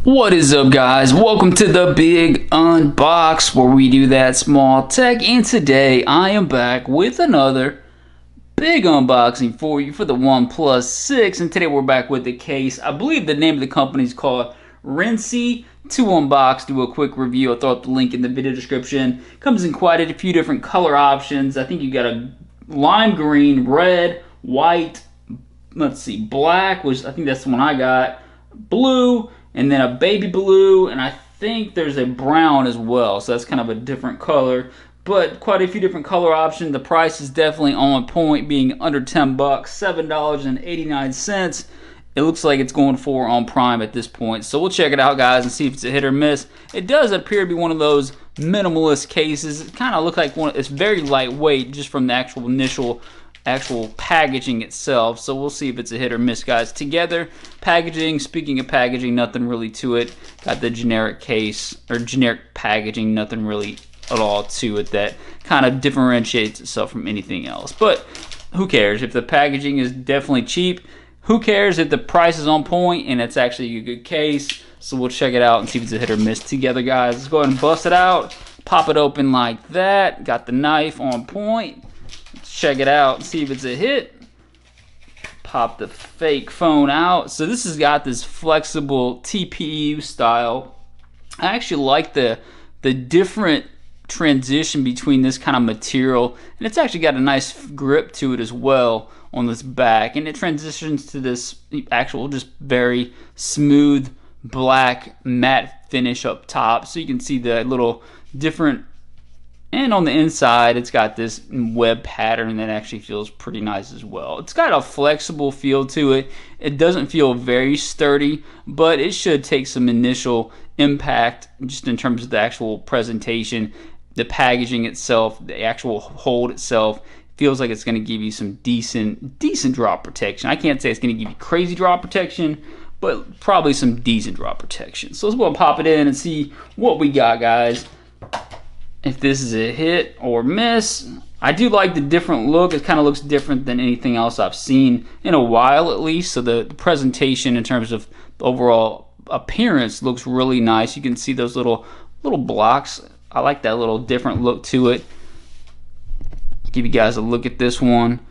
What is up, guys? Welcome to the big unbox where we do that small tech, and today I am back with another big unboxing for you for the Oneplus 6, and today we're back with the case. I believe the name of the company is called Rnicy. To unbox, do a quick review. I'll throw up the link in the video description. Comes in quite a few different color options. I think you got a lime green, red, white, let's see, black, which I think that's the one I got, blue, and then a baby blue, and I think there's a brown as well, so that's kind of a different color, but quite a few different color options. The price is definitely on point, being under 10 bucks, $7.89. It looks like it's going for on Prime at this point, so we'll check it out, guys, and see if it's a hit or miss. It does appear to be one of those minimalist cases. It kind of looks like one. It's very lightweight just from the actual packaging itself, so we'll see if it's a hit or miss, guys. Together, packaging, speaking of packaging, nothing really to it. Got the generic case, or generic packaging, nothing really at all to it that kind of differentiates itself from anything else. But who cares? If the packaging is definitely cheap, who cares if the price is on point and it's actually a good case? So we'll check it out and see if it's a hit or miss together, guys. Let's go ahead and bust it out. Pop it open like that. Got the knife on point. Check it out and see if it's a hit. Pop the fake phone out. So this has got this flexible TPU style. I actually like the different transition between this kind of material, and it's actually got a nice grip to it as well on this back, and it transitions to this actual just very smooth black matte finish up top, so you can see the little different. And on the inside, it's got this web pattern that actually feels pretty nice as well. It's got a flexible feel to it. It doesn't feel very sturdy, but it should take some initial impact just in terms of the actual presentation. The packaging itself, the actual hold itself, feels like it's going to give you some decent drop protection. I can't say it's going to give you crazy drop protection, but probably some decent drop protection. So let's go and pop it in and see what we got, guys. If this is a hit or miss. I do like the different look. It kind of looks different than anything else I've seen in a while, at least. So the presentation in terms of the overall appearance looks really nice. You can see those little blocks. I like that little different look to it. Give you guys a look at this one.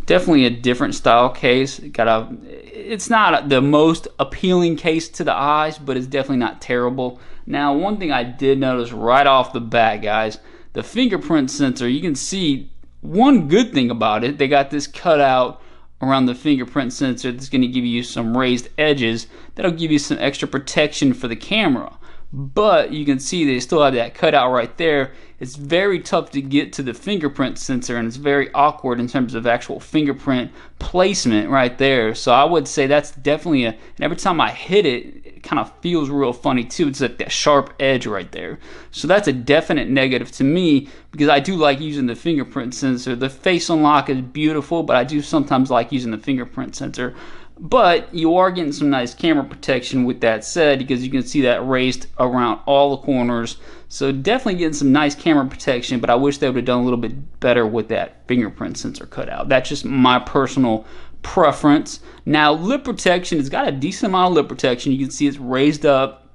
Definitely a different style case. It's not the most appealing case to the eyes, but it's definitely not terrible. Now, one thing I did notice right off the bat, guys, the fingerprint sensor, you can see one good thing about it. They got this cutout around the fingerprint sensor that's going to give you some raised edges. That'll give you some extra protection for the camera. But you can see they still have that cutout right there. It's very tough to get to the fingerprint sensor, and it's very awkward in terms of actual fingerprint placement right there. So I would say that's definitely and every time I hit it, it kind of feels real funny too. It's like that sharp edge right there. So that's a definite negative to me, because I do like using the fingerprint sensor. The face unlock is beautiful, but I do sometimes like using the fingerprint sensor. But you are getting some nice camera protection with that said, because you can see that raised around all the corners. So definitely getting some nice camera protection, but I wish they would have done a little bit better with that fingerprint sensor cutout. That's just my personal preference. Now, lip protection, it's got a decent amount of lip protection. You can see it's raised up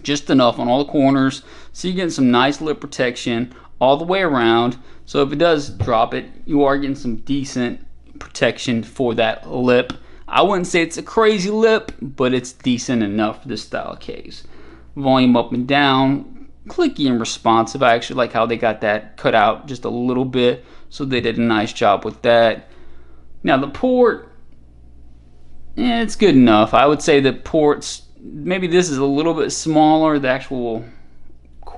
just enough on all the corners. So you're getting some nice lip protection all the way around. So if it does drop it, you are getting some decent protection for that lip. I wouldn't say it's a crazy lip, but it's decent enough for this style case. Volume up and down, clicky and responsive. I actually like how they got that cut out just a little bit, so they did a nice job with that. Now the port, it's good enough. I would say the ports, maybe this is a little bit smaller. The actual,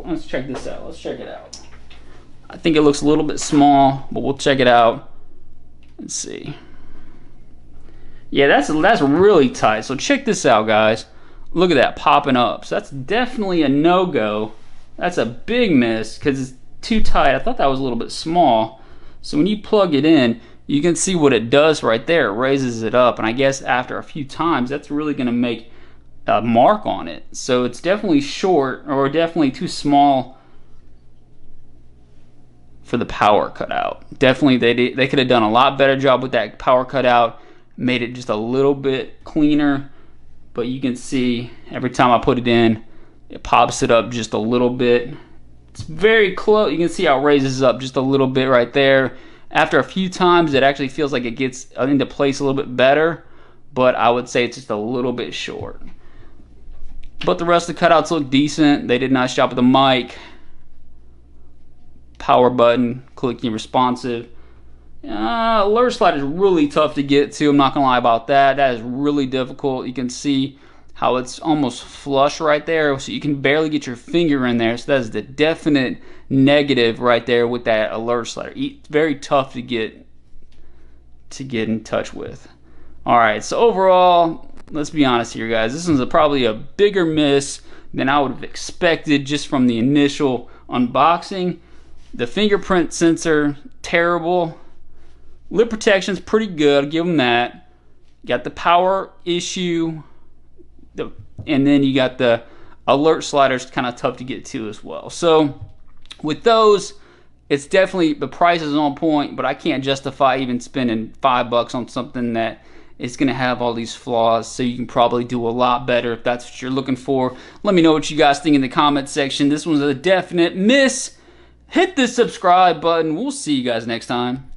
let's check this out. Let's check it out. I think it looks a little bit small, but we'll check it out. Let's see. Yeah, that's really tight. So check this out, guys. Look at that popping up. So that's definitely a no-go. That's a big miss because it's too tight. I thought that was a little bit small. So when you plug it in, you can see what it does right there. It raises it up, and I guess after a few times, that's really going to make a mark on it. So it's definitely short, or definitely too small for the power cutout. Definitely, they could have done a lot better job with that power cutout. Made it just a little bit cleaner. but you can see every time I put it in, it pops it up just a little bit. It's very close. You can see how it raises up just a little bit right there. After a few times, it actually feels like it gets into place a little bit better, but I would say it's just a little bit short. But the rest of the cutouts look decent. They did a nice job with the mic. Power button, clicky responsive. Alert slider is really tough to get to. I'm not gonna lie about that. That is really difficult. You can see how it's almost flush right there, so you can barely get your finger in there. So that is the definite negative right there with that alert slider. It's very tough to get in touch with. All right, so overall, let's be honest here, guys. This is probably a bigger miss than I would have expected just from the initial unboxing. The fingerprint sensor, terrible. Lip protection's pretty good, I'll give them that. Got the power issue, and then you got the alert sliders, kind of tough to get to as well. So with those, it's definitely, the price is on point, but I can't justify even spending $5 on something that is going to have all these flaws. So you can probably do a lot better if that's what you're looking for. Let me know what you guys think in the comment section. This one's a definite miss. Hit the subscribe button. We'll see you guys next time.